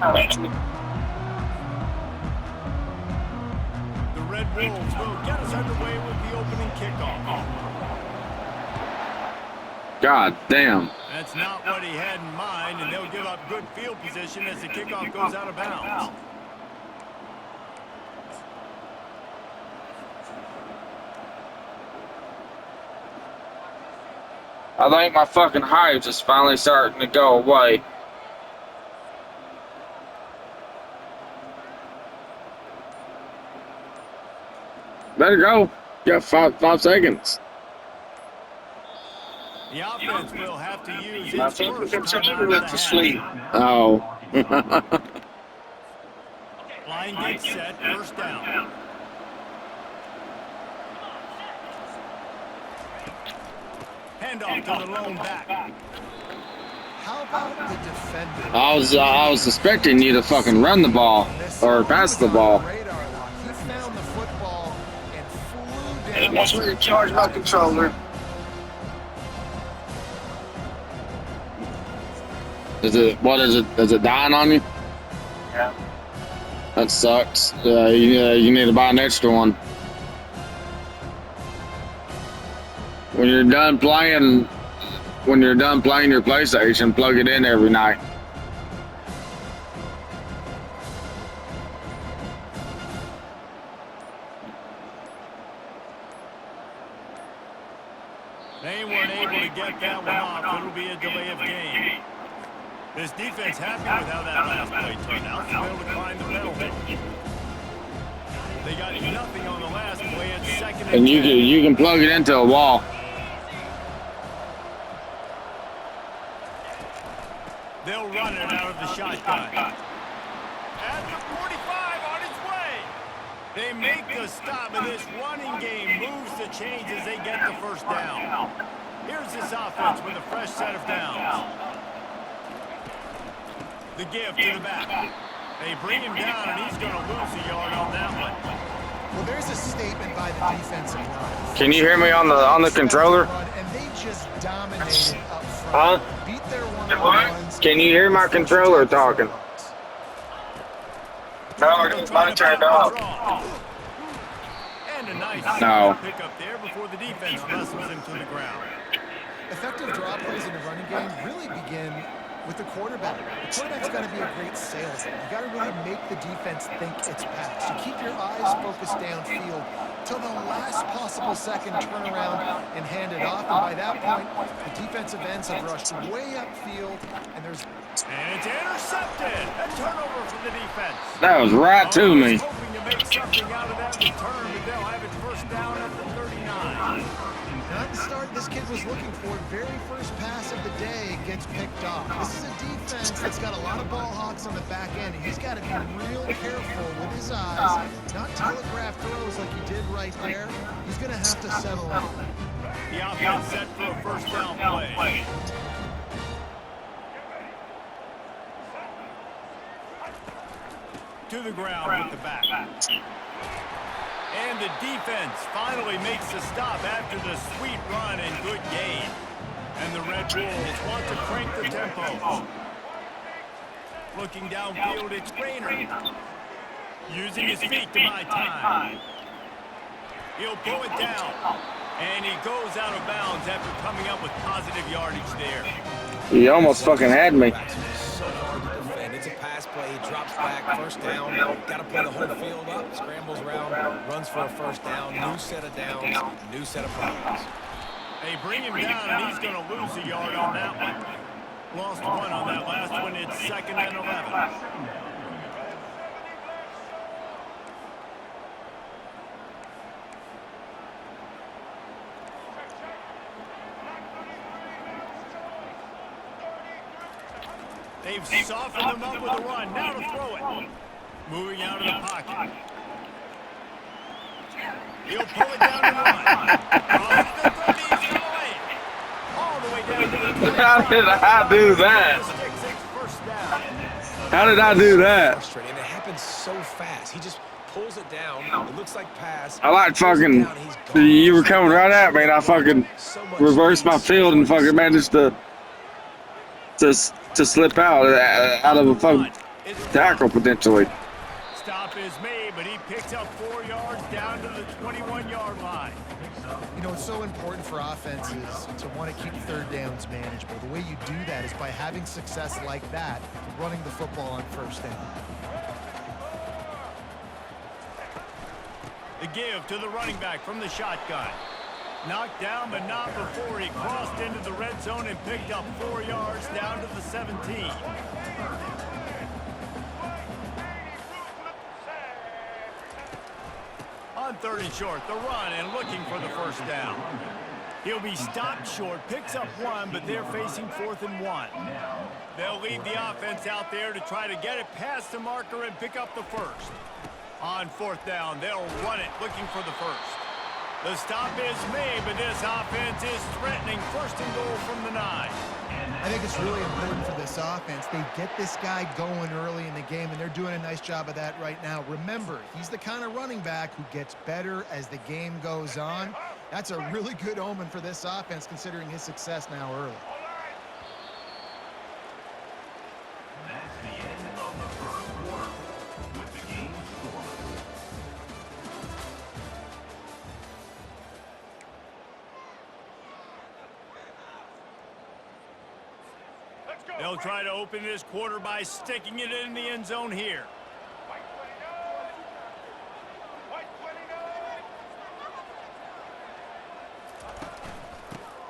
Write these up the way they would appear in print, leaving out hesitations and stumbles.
The Red Wolves will get us underway with the opening kickoff. God damn. That's not what he had in mind, and they'll give up good field position as the kickoff goes out of bounds. I think my fucking hives is finally starting to go away. Better go. Got five seconds. The offense will have to use My its fucking first computer timeout went of to the sleep. half. Oh. Line gets set, first down. Handoff to the lone back. How about the defender? I was suspecting you to fucking run the ball or pass the ball. He found the football and flew down. He wants me to charge my controller. What is it? Is it dying on you? Yeah. That sucks. You need to buy an extra one. When you're done playing your PlayStation, plug it in every night. They weren't able to get that one off. It'll be a delay of game. This defense happy with how that last play turned out. They'll be able to climb the penalty. They got nothing on the last play. It's second and 10. You can plug it into a wall. They'll run it out of the shotgun. At the 45 on its way. They make the stop, and this running game moves the chains as they get the first down. Here's this offense with a fresh set of downs. The give to the back. They bring him down, and he's going to lose a yard on that one. Well, there's a statement by the defensive line. Can you hear me on the controller? And they just dominated up Huh? front. Beat their one-on-ones. Can you hear my controller talking? No, it's mine turned off. And a nice No. pickup there before the defense wrestles him to the ground. Effective draw plays in the running game really begin with the quarterback. The quarterback's got to be a great salesman. You got to really make the defense think it's pass. You keep your eyes focused downfield till the last possible second, turn around and hand it off. And by that point, the defensive ends have rushed way upfield, and there's... And it's intercepted. A turnover for the defense. That was right to me. Hoping to make something out of that return, but they'll have it first down at the 39. Not the start this kid was looking for. Very first pass of the day gets picked off. This is a defense that's got a lot of ball hawks on the back end, and he's got to be real careful with his eyes, not telegraph throws like he did right there. He's going to have to settle in. The offense set for a first down play. To the ground with the back. And the defense finally makes a stop after the sweet run and good gain. And the Red Wolves want to crank the tempo. Looking downfield, it's Rainer. Using his feet to buy time. He'll pull it down. And he goes out of bounds after coming up with positive yardage there. He almost fucking had me. So hard to defend. It's a pass play. He drops back, first down. Got to play the whole field up. Scrambles around, runs for a first down. New set of downs, new set of problems. They bring him down, and he's going to lose a yard on that one. Lost one on that last one. It's second and 11. They've softened him up with a run. Now to throw it. Moving out of the pocket. He'll pull it down and run. Across the 30, he's going to lay it. All the way down to the 25. How did I do that? First down. How did I do that? Frustrating. It happens so fast. He just pulls it down. It looks like pass. I like fucking. You were coming right at me, and I fucking reversed my field and fucking managed to slip out of a fucking It's Tackle potentially. Stop is made, but he picks up 4 yards down to the 21-yard line. You know, it's so important for offenses to want to keep third downs manageable. The way you do that is by having success like that, running the football on first down. The give to the running back from the shotgun. Knocked down, but not before he crossed into the red zone and picked up 4 yards down to the 17. On 3rd and short, the run and looking for the first down. He'll be stopped short, picks up 1, but they're facing 4th and 1. They'll leave the offense out there to try to get it past the marker and pick up the first. On 4th down, they'll run it, looking for the first. The stop is made, but this offense is threatening 1st and goal from the 9. I think it's really important for this offense. They get this guy going early in the game, and they're doing a nice job of that right now. Remember, he's the kind of running back who gets better as the game goes on. That's a really good omen for this offense, considering his success now early. That's the end of the first quarter with the game scoreless. They'll try to open this quarter by sticking it in the end zone here.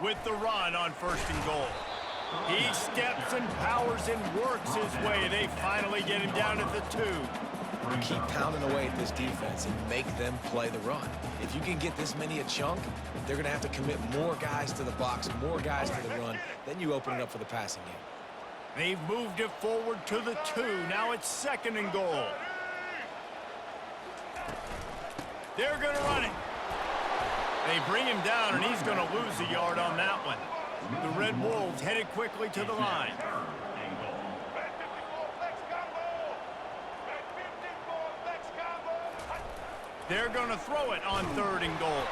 With the run on 1st and goal. He steps and powers and works his way. They finally get him down at the 2. Keep pounding away at this defense and make them play the run. If you can get this many a chunk, they're going to have to commit more guys to the box, more guys to the run. Then you open it up for the passing game. They've moved it forward to the 2. Now it's 2nd and goal. They're going to run it. They bring him down, and he's going to lose a yard on that one. The Red Wolves headed quickly to the line. They're going to throw it on 3rd and goal.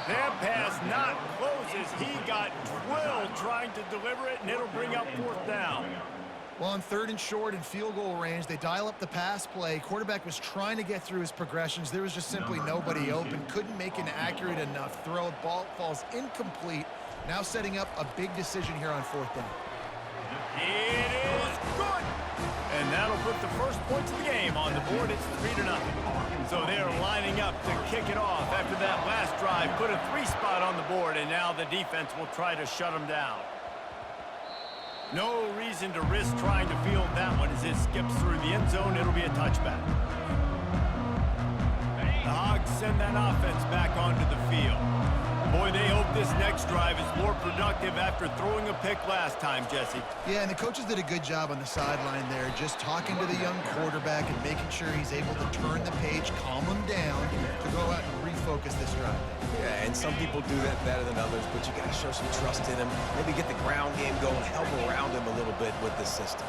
That pass not closes. He got drilled trying to deliver it, and it'll bring up 4th down. Well, on 3rd and short and field goal range, they dial up the pass play. Quarterback was trying to get through his progressions. There was just simply nobody open. Couldn't make an accurate enough throw. Ball falls incomplete. Now setting up a big decision here on 4th down. It is good. And that'll put the first points of the game on the board. It's 3-0. So they're lining up to kick it off after that last drive. Put a 3 spot on the board, and now the defense will try to shut them down. No reason to risk trying to field that one as it skips through the end zone. It'll be a touchback. The Hogs send that offense back onto the field. Boy, they hope this next drive is more productive after throwing a pick last time, Jesse. Yeah, and the coaches did a good job on the sideline there, just talking to the young quarterback and making sure he's able to turn the page, calm him down, to go out and refocus this drive. Yeah, and some people do that better than others, but you got to show some trust in him. Maybe get the ground game going, help around him a little bit with this system.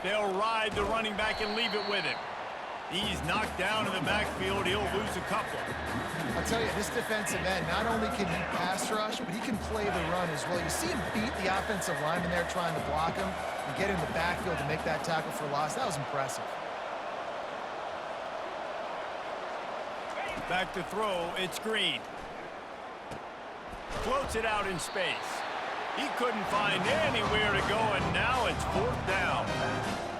They'll ride the running back and leave it with him. He's knocked down in the backfield. He'll lose a couple. I'll tell you, this defensive end, not only can he pass rush, but he can play the run as well. You see him beat the offensive lineman there trying to block him and get in the backfield to make that tackle for loss. That was impressive. Back to throw, it's Green. Floats it out in space. He couldn't find anywhere to go, and now it's 4th down.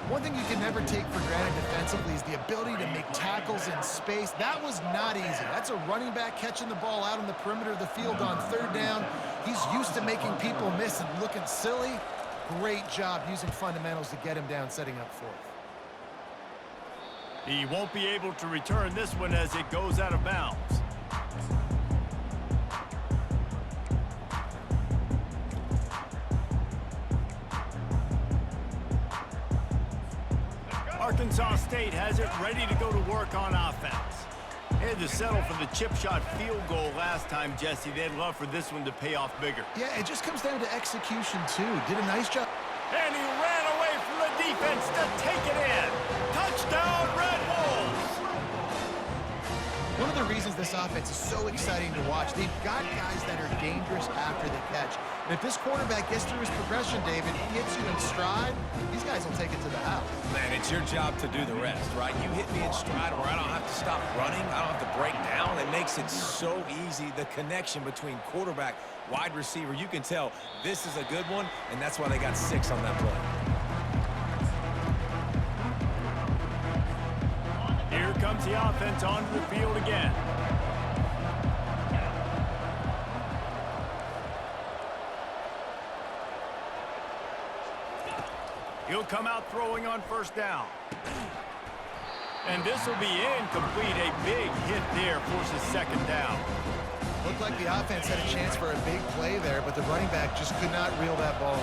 One thing you can never take for granted defensively is the ability to make tackles in space. That was not easy. That's a running back catching the ball out on the perimeter of the field on 3rd down. He's used to making people miss and looking silly. Great job using fundamentals to get him down, setting up 4th. He won't be able to return this one as it goes out of bounds. Arkansas State has it ready to go to work on offense. They had to settle for the chip shot field goal last time, Jesse. They'd love for this one to pay off bigger. Yeah, it just comes down to execution, too. Did a nice job. And he ran away from the defense to take it in. Touchdown, Red Wolves! One of the reasons this offense is so exciting to watch, they've got guys that are dangerous after the catch. And if this quarterback gets through his progression, David, he hits you in stride, these guys will take it to the house. Man, it's your job to do the rest, right? You hit me in stride where I don't have to stop running. I don't have to break down. It makes it so easy. The connection between quarterback, wide receiver, you can tell this is a good one, and that's why they got 6 on that play. Here comes the offense onto the field again. He'll come out throwing on first down. And this will be incomplete. A big hit there forces second down. Looked like the offense had a chance for a big play there, but the running back just could not reel that ball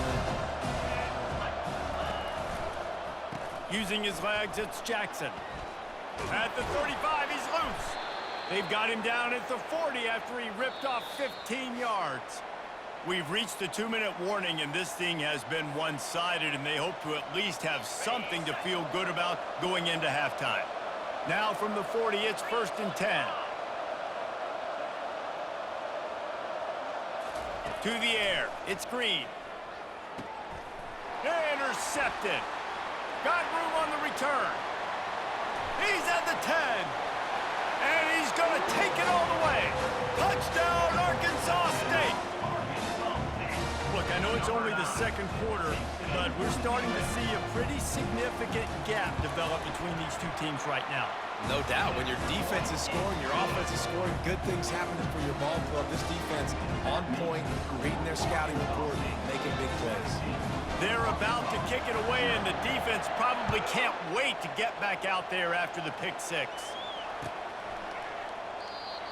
in. Using his legs, it's Jackson. At the 35, he's loose. They've got him down at the 40 after he ripped off 15 yards. We've reached the 2-minute warning, and this thing has been one-sided, and they hope to at least have something to feel good about going into halftime. Now from the 40, it's 1st and 10. To the air, it's Green. Intercepted. Got room on the return. He's at the 10. And he's going to take it all the way. Touchdown, Arkansas State. Look, I know it's only the second quarter, but we're starting to see a pretty significant gap develop between these two teams right now. No doubt. When your defense is scoring, your offense is scoring, good things happening for your ball club. This defense on point, reading their scouting report, making big plays. They're about to kick it away, and the defense probably can't wait to get back out there after the pick six.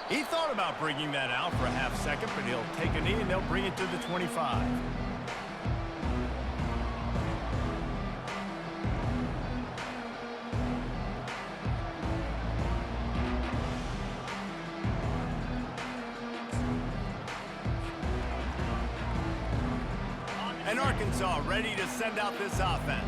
He thought about bringing that out for a half second, but he'll take a knee and they'll bring it to the 25. And Arkansas ready to send out this offense.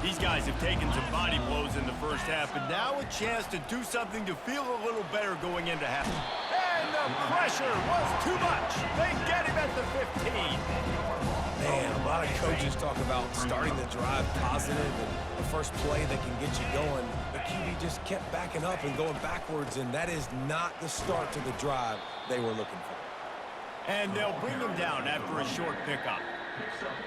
These guys have taken some body blows in the first half, but now a chance to do something to feel a little better going into half. And the pressure was too much. They get him at the 15. Man, a lot of coaches talk about starting the drive positive and the first play that can get you going. The QB just kept backing up and going backwards, and that is not the start to the drive they were looking for. And they'll bring him down after a short pickup.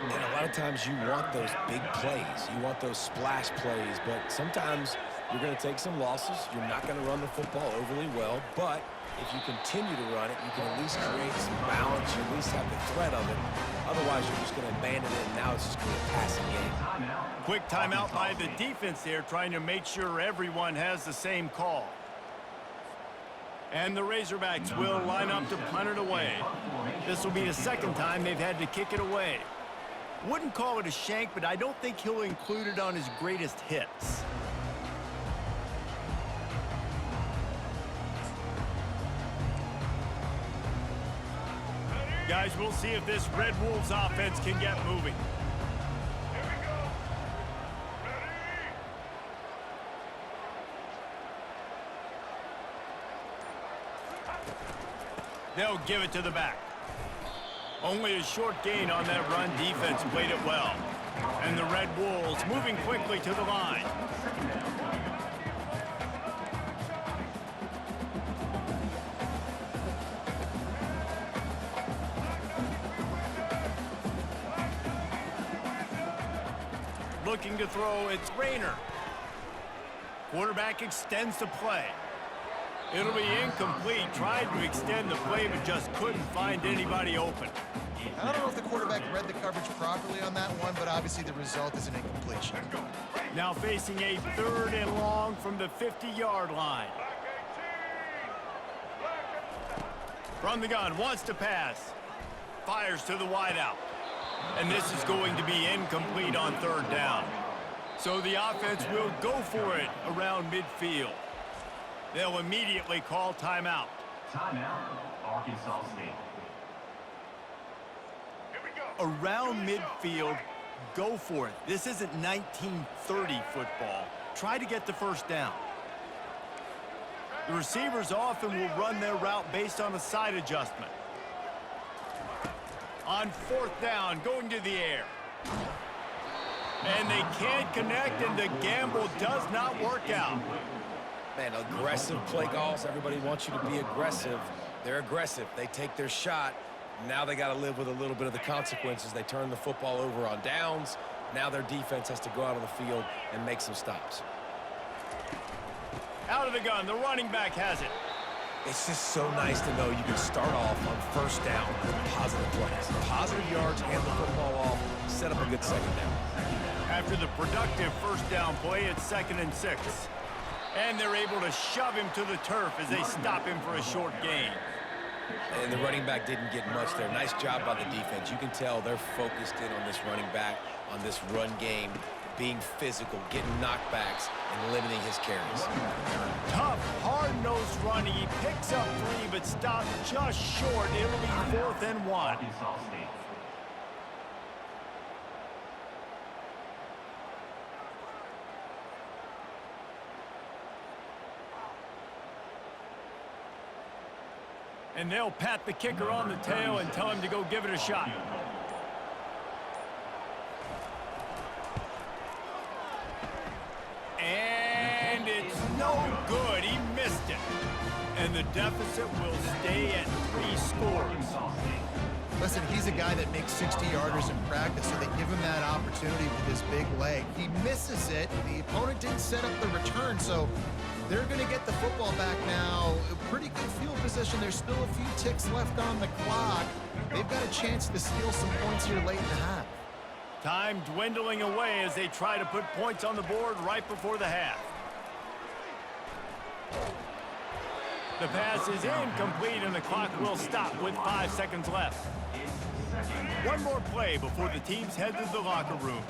And a lot of times you want those big plays. You want those splash plays, but sometimes you're going to take some losses. You're not going to run the football overly well, but if you continue to run it, you can at least create some balance. You at least have the threat of it. Otherwise, you're just going to abandon it, and now it's just going to be a passing game. Quick timeout by the defense there, trying to make sure everyone has the same call. And the Razorbacks will line up to punt it away. This will be the second time they've had to kick it away. Wouldn't call it a shank, but I don't think he'll include it on his greatest hits. Guys, we'll see if this Red Wolves offense can get moving. They'll give it to the back. Only a short gain on that run. Defense played it well. And the Red Wolves moving quickly to the line. Looking to throw, it's Rayner. Quarterback extends the play. It'll be incomplete. Tried to extend the play, but just couldn't find anybody open. I don't know if the quarterback read the coverage properly on that one, but obviously the result is an incompletion. Now facing a 3rd and long from the 50-yard line. From the gun, wants to pass. Fires to the wideout. And this is going to be incomplete on 3rd down. So the offense will go for it around midfield. They'll immediately call timeout. Timeout, Arkansas State. Around midfield, go for it. This isn't 1930 football. Try to get the first down. The receivers often will run their route based on a side adjustment. On 4th down, going to the air. And they can't connect, and the gamble does not work out. Man, aggressive play calls. Everybody wants you to be aggressive. They're aggressive. They take their shot. Now they got to live with a little bit of the consequences. They turn the football over on downs. Now their defense has to go out on the field and make some stops. Out of the gun, the running back has it. It's just so nice to know you can start off on 1st down with positive plays. Positive yards, hand the football off, set up a good 2nd down. After the productive 1st down play, it's 2nd and 6. And they're able to shove him to the turf as they stop him for a short gain. And the running back didn't get much there. Nice job by the defense. You can tell they're focused in on this running back, on this run game, being physical, getting knockbacks, and limiting his carries. Tough, hard-nosed running. He picks up 3, but stopped just short. It'll be 4th and 1. Arkansas State. And they'll pat the kicker on the tail and tell him to go give it a shot. And it's no good. He missed it. And the deficit will stay at 3 scores. Listen, he's a guy that makes 60-yarders in practice, so they give him that opportunity with his big leg. He misses it. The opponent didn't set up the return, so they're going to get the football back now. A pretty good field position. There's still a few ticks left on the clock. They've got a chance to steal some points here late in the half. Time dwindling away as they try to put points on the board right before the half. The pass is incomplete, and the clock will stop with 5 seconds left. One more play before the teams head to the locker rooms.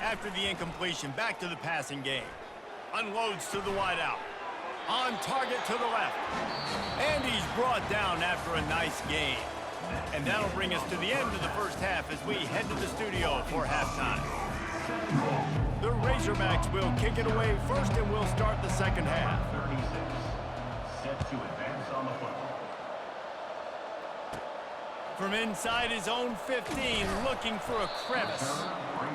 After the incompletion, back to the passing game. Unloads to the wideout. On target to the left. And he's brought down after a nice gain. And that'll bring us to the end of the 1st half as we head to the studio for halftime. The Razorbacks will kick it away first, and we'll start the 2nd half. 36. Set to advance on the football. From inside his own 15, looking for a crevice.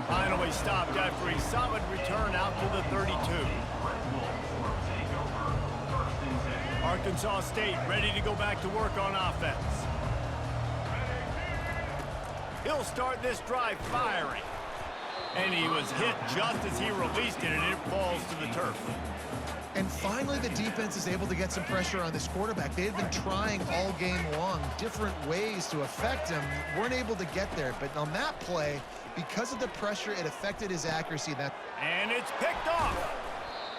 Finally stopped after a solid return out to the 32. Arkansas State ready to go back to work on offense. He'll start this drive firing. And he was hit just as he released it, and it falls to the turf. And finally, the defense is able to get some pressure on this quarterback. They had been trying all game long different ways to affect him, weren't able to get there. But on that play, because of the pressure, it affected his accuracy. And it's picked off.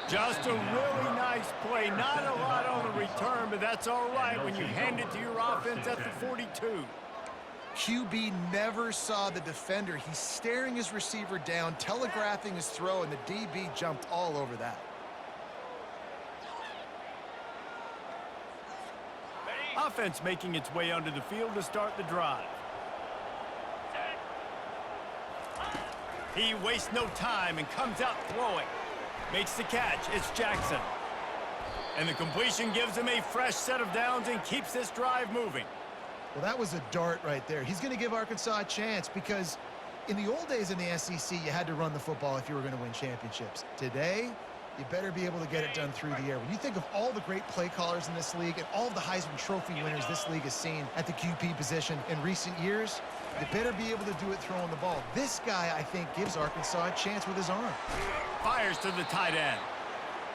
Just a really nice play. Not a lot on the return, but that's all right when you hand it to your offense at the 42. QB never saw the defender. He's staring his receiver down, telegraphing his throw, and the DB jumped all over that. Offense making its way onto the field to start the drive. He wastes no time and comes out throwing. Makes the catch. It's Jackson. And the completion gives him a fresh set of downs and keeps this drive moving. Well, that was a dart right there. He's going to give Arkansas a chance because in the old days in the SEC, you had to run the football if you were going to win championships. Today, you better be able to get it done through the air. When you think of all the great play callers in this league and all of the Heisman Trophy winners this league has seen at the QB position in recent years, you better be able to do it throwing the ball. This guy, I think, gives Arkansas a chance with his arm. Fires to the tight end.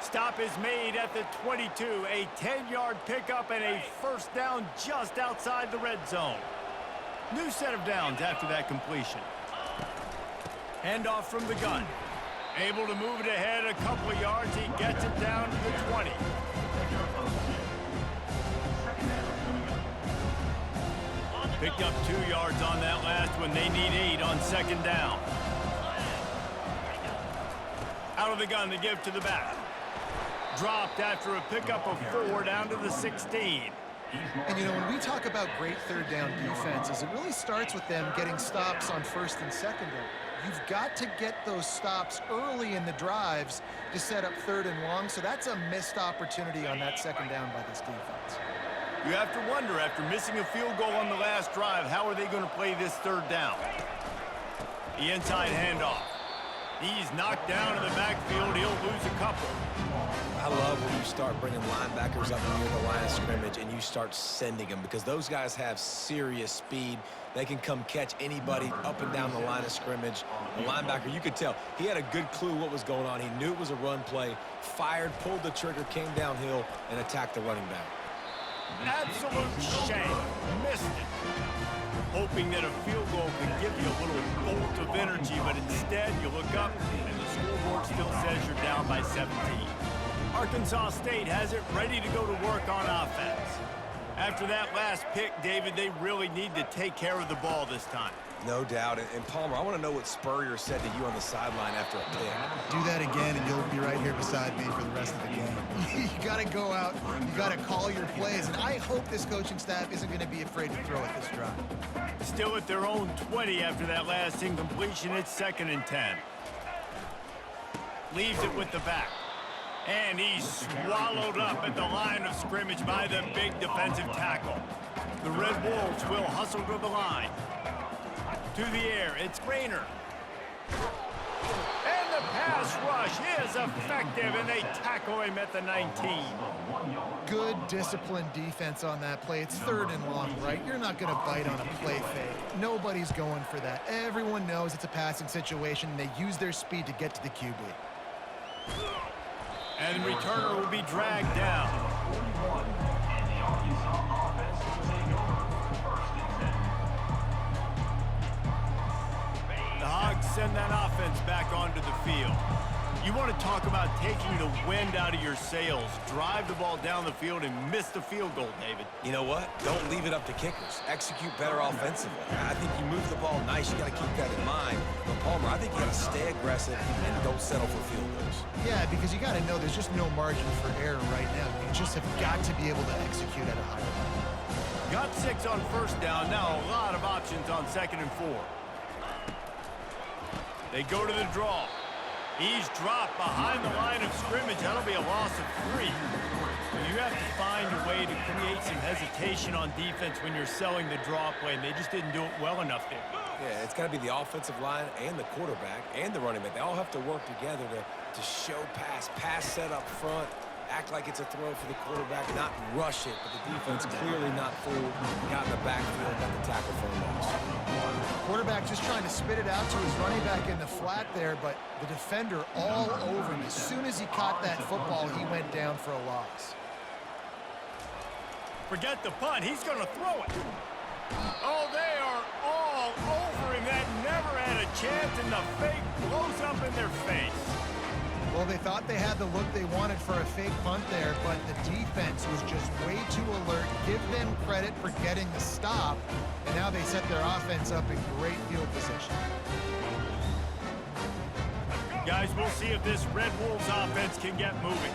Stop is made at the 22. A 10-yard pickup and a 1st down just outside the red zone. New set of downs after that completion. Handoff from the gun. Able to move it ahead a couple of yards. He gets it down to the 20. Picked up 2 yards on that last one. They need 8 on 2nd down. Out of the gun to give to the back. Dropped after a pickup of 4 down to the 16. And, you know, when we talk about great 3rd down defenses, it really starts with them getting stops on 1st and 2nd down. You've got to get those stops early in the drives to set up 3rd and long, so that's a missed opportunity on that 2nd down by this defense. You have to wonder, after missing a field goal on the last drive, how are they going to play this 3rd down? The inside handoff. He's knocked down in the backfield. He'll lose a couple. I love when you start bringing linebackers up near the line of scrimmage and you start sending them, because those guys have serious speed. They can come catch anybody up and down the line of scrimmage. The linebacker, you could tell, he had a good clue what was going on. He knew it was a run play, fired, pulled the trigger, came downhill, and attacked the running back. Absolute shame. Missed it. Hoping that a field goal could give you a little bolt of energy, but instead you look up and the scoreboard still says you're down by 17. Arkansas State has it ready to go to work on offense. After that last pick, David, they really need to take care of the ball this time. No doubt. And Palmer, I want to know what Spurrier said to you on the sideline after a pick. Do that again, and you'll be right here beside me for the rest of the game. You got to go out, you got to call your plays, and I hope this coaching staff isn't going to be afraid to throw at this drive. Still at their own 20 after that last incompletion. It's 2nd and 10. Leaves it with the back. And he's swallowed up at the line of scrimmage by the big defensive tackle. The Red Wolves will hustle to the line. To the air, it's Rayner. And the pass rush is effective, and they tackle him at the 19. Good disciplined defense on that play. It's 3rd and long, right? You're not going to bite on a play fake. Nobody's going for that. Everyone knows it's a passing situation, and they use their speed to get to the QB. And the returner will be dragged down. And the Arkansas offense will take over 1st and 10. The Hogs send that offense back onto the field. You want to talk about taking the wind out of your sails. Drive the ball down the field and miss the field goal, David. You know what? Don't leave it up to kickers. Execute better offensively. I think you move the ball nice. You got to keep that in mind. But Palmer, I think you got to stay aggressive and don't settle for field goals. Yeah, because you got to know there's just no margin for error right now. You just have got to be able to execute at a high level. Got 6 on 1st down. Now a lot of options on 2nd and 4. They go to the draw. He's dropped behind the line of scrimmage. That'll be a loss of 3. You have to find a way to create some hesitation on defense when you're selling the draw play, and they just didn't do it well enough there. Yeah, it's got to be the offensive line and the quarterback and the running back. They all have to work together to show pass set up front, act like it's a throw for the quarterback, not rush it, but the defense clearly not fooled, got in the backfield, got the tackle for a loss. Quarterback just trying to spit it out to his running back in the flat there, but the defender all over him. As soon as he caught that football, he went down for a loss. Forget the punt. He's going to throw it. Oh, they are all over him. That never had a chance, and the fake blows up in their face. Well, they thought they had the look they wanted for a fake punt there, but the defense was just way too alert. Give them credit for getting the stop, and now they set their offense up in great field position. Guys, we'll see if this Red Wolves offense can get moving.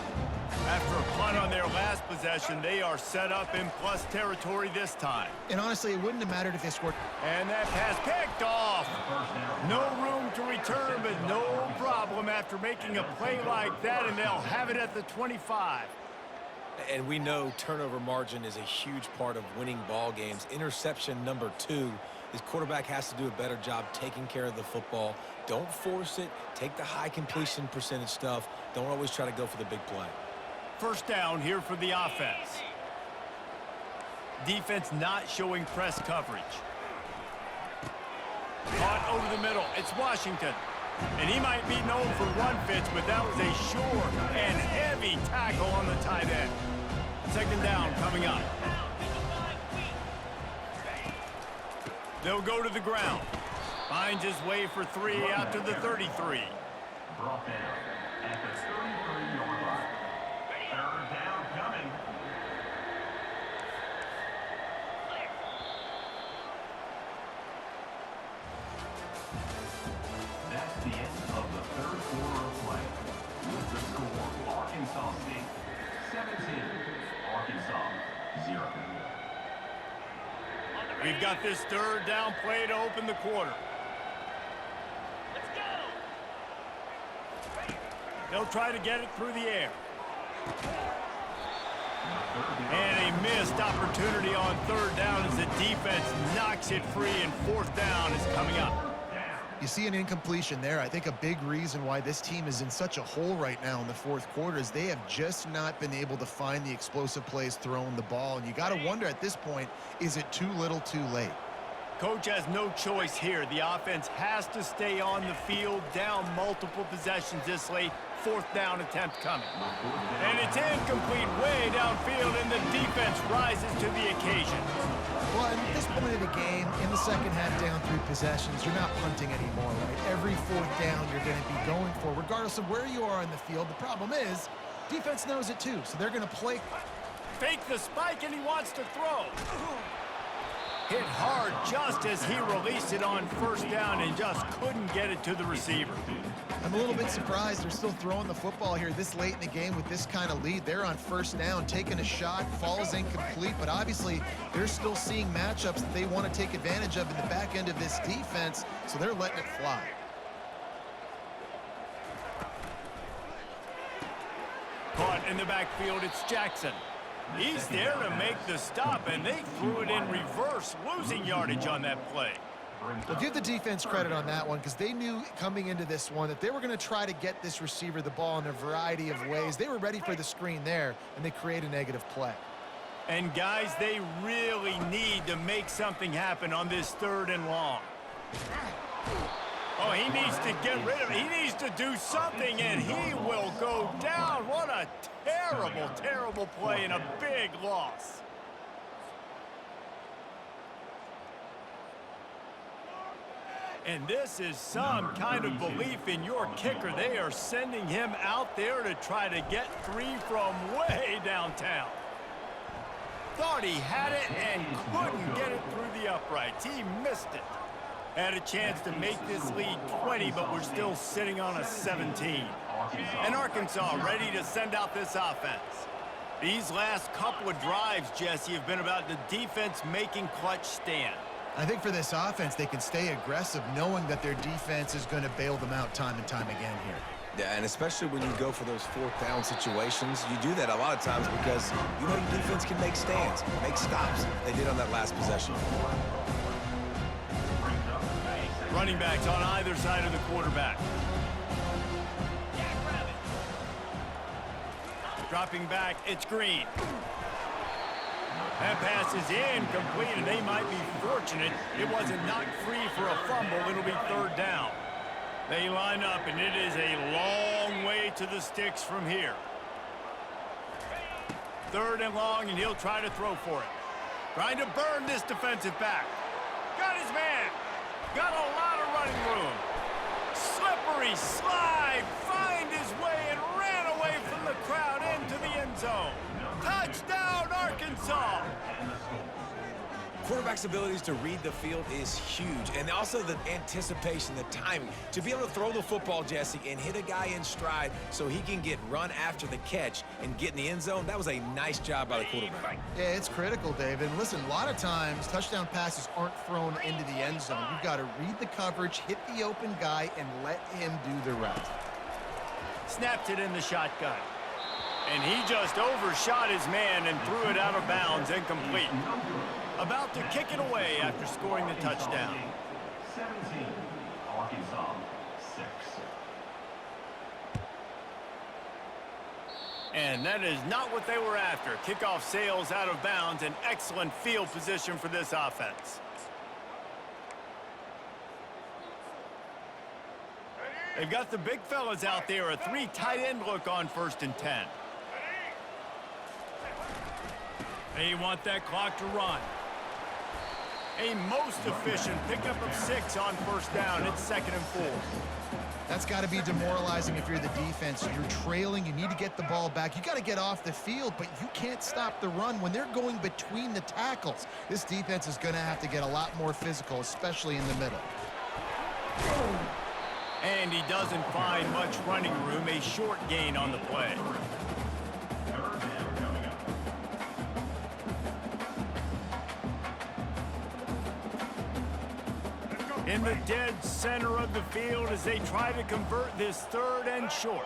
After a punt on their last possession, they are set up in plus territory this time. And honestly, it wouldn't have mattered if they scored. And that pass picked off. No room to return, but no problem after making a play like that, and they'll have it at the 25. And we know turnover margin is a huge part of winning ball games. Interception number 2. His quarterback has to do a better job taking care of the football. Don't force it. Take the high completion percentage stuff. Don't always try to go for the big play. 1st down here for the offense. Defense not showing press coverage. Caught over the middle. It's Washington. And he might be known for run fits, but that was a sure and heavy tackle on the tight end. 2nd down coming up. They'll go to the ground. Finds his way for 3 out to the 33. Brought down at the 33-yard line. 3rd down coming. That's the end of the 3rd quarter of play. With the score, Arkansas State 17, Arkansas 0. We've got this 3rd down play to open the quarter. They'll try to get it through the air. And a missed opportunity on third down as the defense knocks it free, and fourth down is coming up. You see an incompletion there. I think a big reason why this team is in such a hole right now in the fourth quarter is they have just not been able to find the explosive plays throwing the ball. And you got to wonder at this point, is it too little too late? Coach has no choice here. The offense has to stay on the field, down multiple possessions this late. Fourth down attempt coming. And it's incomplete way downfield, and the defense rises to the occasion. Well, at this point of the game, in the second half, down 3 possessions, you're not punting anymore, right? Every fourth down you're going to be going for, regardless of where you are on the field. The problem is, defense knows it too, so they're going to play. Fake the spike, and he wants to throw. Hit hard just as he released it on first down and just couldn't get it to the receiver. I'm a little bit surprised they're still throwing the football here this late in the game with this kind of lead. They're on first down, taking a shot, falls incomplete, but obviously they're still seeing matchups that they want to take advantage of in the back end of this defense, so they're letting it fly. Caught in the backfield, it's Jackson. He's there to make the stop, and they threw it in reverse, losing yardage on that play. Well, give the defense credit on that one because they knew coming into this one that they were going to try to get this receiver the ball in a variety of ways. They were ready for the screen there, and they create a negative play. And, guys, they really need to make something happen on this third and long. Oh, he needs to get rid of it. He needs to do something, and he will go down. What a terrible, terrible play and a big loss. And this is some kind of belief in your kicker. They are sending him out there to try to get 3 from way downtown. Thought he had it and couldn't get it through the uprights. He missed it. Had a chance to make this lead 20, but we're still sitting on a 17. And Arkansas ready to send out this offense. These last couple of drives, Jesse, have been about the defense making clutch stand. I think for this offense, they can stay aggressive knowing that their defense is going to bail them out time and time again here. Yeah, and especially when you go for those fourth down situations, you do that a lot of times because you know your defense can make stands, make stops. They did on that last possession. Running backs on either side of the quarterback. Dropping back, it's Green. That pass is incomplete, and they might be fortunate it wasn't knocked free for a fumble. It'll be third down. They line up, and it is a long way to the sticks from here. Third and long, and he'll try to throw for it. Trying to burn this defensive back. Got his man. Got a lot of running room. Slippery slide. Find his way and ran away from the crowd into the end zone. Touchdown, Arkansas! Quarterback's abilities to read the field is huge, and also the anticipation, the timing. To be able to throw the football, Jesse, and hit a guy in stride so he can get run after the catch and get in the end zone, that was a nice job by the quarterback. Yeah, it's critical, David. Listen, a lot of times touchdown passes aren't thrown into the end zone. You've got to read the coverage, hit the open guy, and let him do the rest. Snapped it in the shotgun. And he just overshot his man and threw it out of bounds, incomplete. About to kick it away after scoring the touchdown. 17, Arkansas 6. And that is not what they were after. Kickoff sails out of bounds, and excellent field position for this offense. They've got the big fellas out there, a 3 tight end look on 1st and 10. They want that clock to run. A most efficient pickup of 6 on 1st down. It's 2nd and 4. That's got to be demoralizing if you're the defense. You're trailing. You need to get the ball back. You got to get off the field, but you can't stop the run when they're going between the tackles. This defense is going to have to get a lot more physical, especially in the middle. And he doesn't find much running room. A short gain on the play. In the dead center of the field as they try to convert this 3rd and short.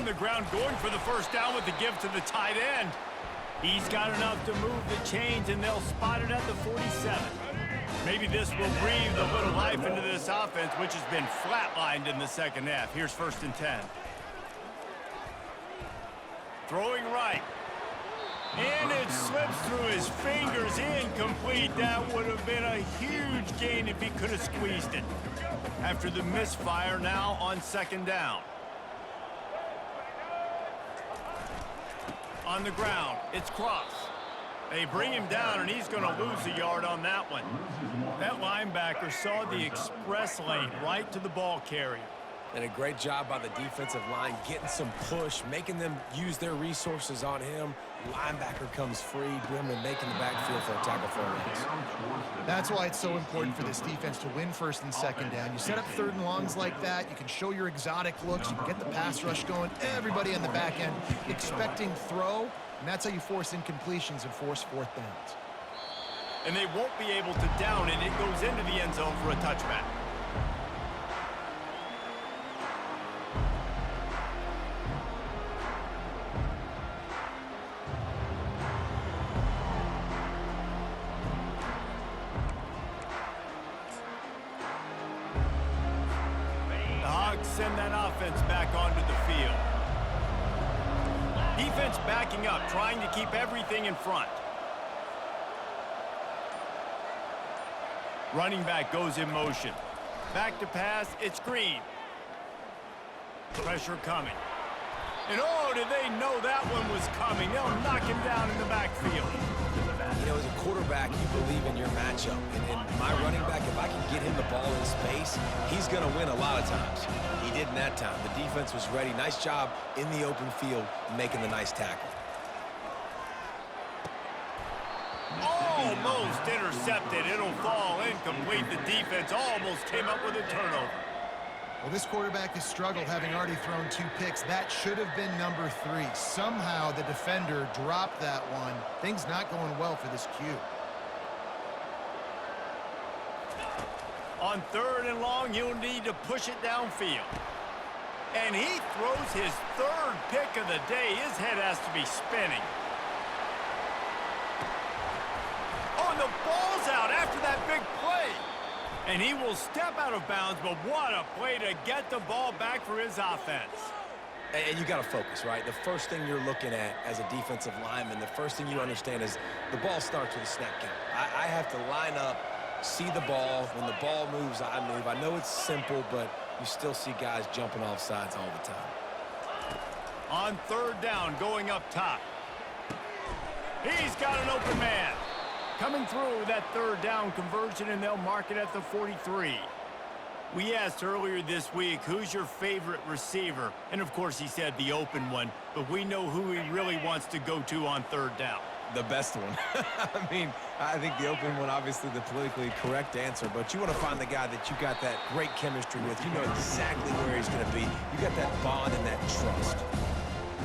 the ground, going for the first down with the give to the tight end. He's got enough to move the chains, and they'll spot it at the 47. Maybe this will breathe a little life into this offense, which has been flatlined in the second half. Here's 1st and 10. Throwing right. And it slips through his fingers, incomplete. That would have been a huge gain if he could have squeezed it. After the misfire, now on 2nd down. On the ground, it's Cross. They bring him down, and he's going to lose a yard on that one. That linebacker saw the express lane right to the ball carrier. And a great job by the defensive line, getting some push, making them use their resources on him. Linebacker comes free, him and making the backfield for a tackle for a loss. That's why it's so important for this defense to win 1st and 2nd down. You set up 3rd and longs like that, you can show your exotic looks, you can get the pass rush going, everybody on the back end expecting throw, and that's how you force incompletions and force 4th downs. And they won't be able to down it. It goes into the end zone for a touchback. Send that offense back onto the field. Defense backing up, trying to keep everything in front. Running back goes in motion. Back to pass, it's Green. Pressure coming. And oh, did they know that one was coming? They'll knock him down in the backfield. You know, as a quarterback, you believe in your matchup. And in my running back, if I can get him the ball in space, he's going to win a lot of times. He did in that time. The defense was ready. Nice job in the open field making the nice tackle. Almost intercepted. It'll fall incomplete. The defense almost came up with a turnover. Well, this quarterback has struggled, having already thrown 2 picks. That should have been number 3. Somehow the defender dropped that one. Things not going well for this Q. On 3rd and long, he'll need to push it downfield. And he throws his 3rd pick of the day. His head has to be spinning. Oh, and the ball's out after that big play. And he will step out of bounds, but what a play to get the ball back for his offense. And you got to focus, right? The first thing you're looking at as a defensive lineman, the first thing you understand is the ball starts with a snap count. I have to line up, see the ball. When the ball moves, I move. I know it's simple, but you still see guys jumping off sides all the time. On 3rd down, going up top. He's got an open man. Coming through that 3rd down conversion, and they'll mark it at the 43. We asked earlier this week, who's your favorite receiver? And, of course, he said the open one, but we know who he really wants to go to on 3rd down. The best one. I mean, I think the open one, obviously the politically correct answer, but you want to find the guy that you got that great chemistry with. You know exactly where he's going to be. You got that bond and that trust.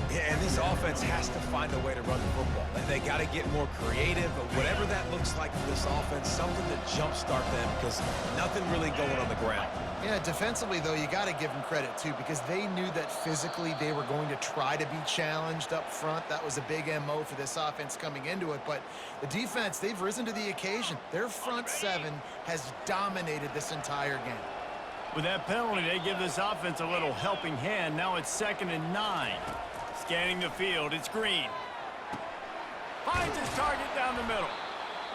Yeah, and this offense has to find a way to run the football. They got to get more creative, but whatever that looks like for this offense, something to jumpstart them, because nothing really going on the ground. Yeah, defensively, though, you got to give them credit, too, because they knew that physically they were going to try to be challenged up front. That was a big MO for this offense coming into it. But the defense, they've risen to the occasion. Their front 7 has dominated this entire game. With that penalty, they give this offense a little helping hand. Now it's 2nd and 9. Scanning the field, it's Green. Finds his target down the middle.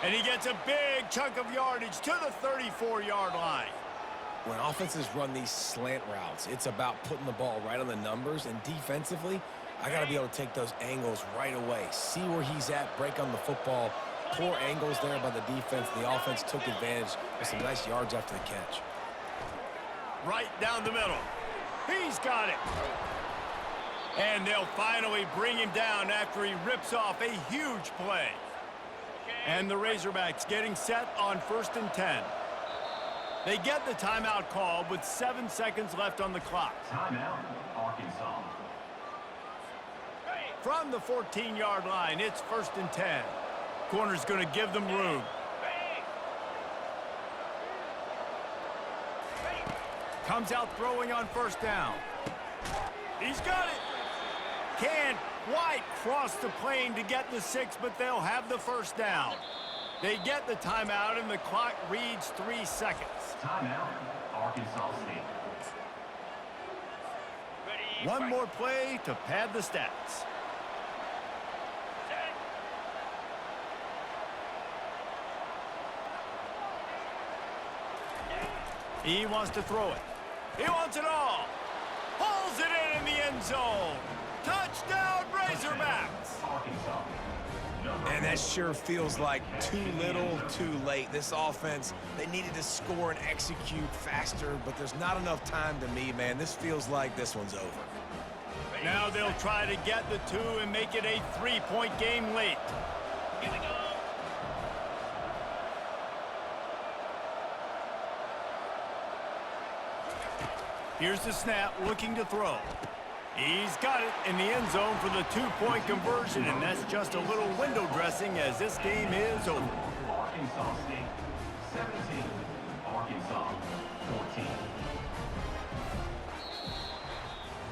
And he gets a big chunk of yardage to the 34-yard line. When offenses run these slant routes, it's about putting the ball right on the numbers, and defensively, I got to be able to take those angles right away. See where he's at, break on the football. Poor angles there by the defense. The offense took advantage with some nice yards after the catch. Right down the middle. He's got it. And they'll finally bring him down after he rips off a huge play. And the Razorbacks getting set on 1st and 10. They get the timeout called with 7 seconds left on the clock. Timeout, Arkansas. From the 14-yard line, it's 1st and 10. Corner's going to give them room. Comes out throwing on 1st down. He's got it. Can't quite cross the plane to get the 6, but they'll have the first down. They get the timeout, and the clock reads 3 seconds. Timeout, Arkansas State. One more play to pad the stats. He wants to throw it. He wants it all. Pulls it in the end zone. Touchdown, Razorbacks. Arkansas. And that sure feels like too little, too late. This offense, they needed to score and execute faster, but there's not enough time to me, man. This feels like this one's over. Now they'll try to get the 2 and make it a 3-point game late. Here we go. Here's the snap, looking to throw. He's got it in the end zone for the 2-point conversion, and that's just a little window dressing as this game is over. Arkansas State 17, Arkansas 14.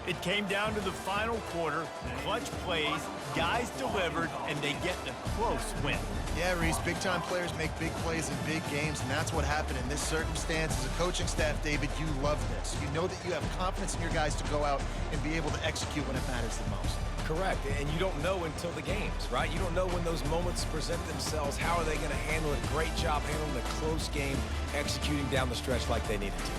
It came down to the final quarter, clutch plays, guys delivered, and they get the close win. Yeah, Reese, big-time players make big plays in big games, and that's what happened in this circumstance. As a coaching staff, David, you love this. You know that you have confidence in your guys to go out and be able to execute when it matters the most. Correct, and you don't know until the games, right? You don't know when those moments present themselves. How are they going to handle it? Great job handling the close game, executing down the stretch like they needed to.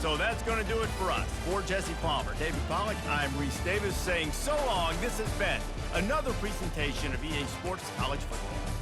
So that's going to do it for us. For Jesse Palmer, David Pollack, I'm Reese Davis saying so long. This has been another presentation of EA Sports College Football.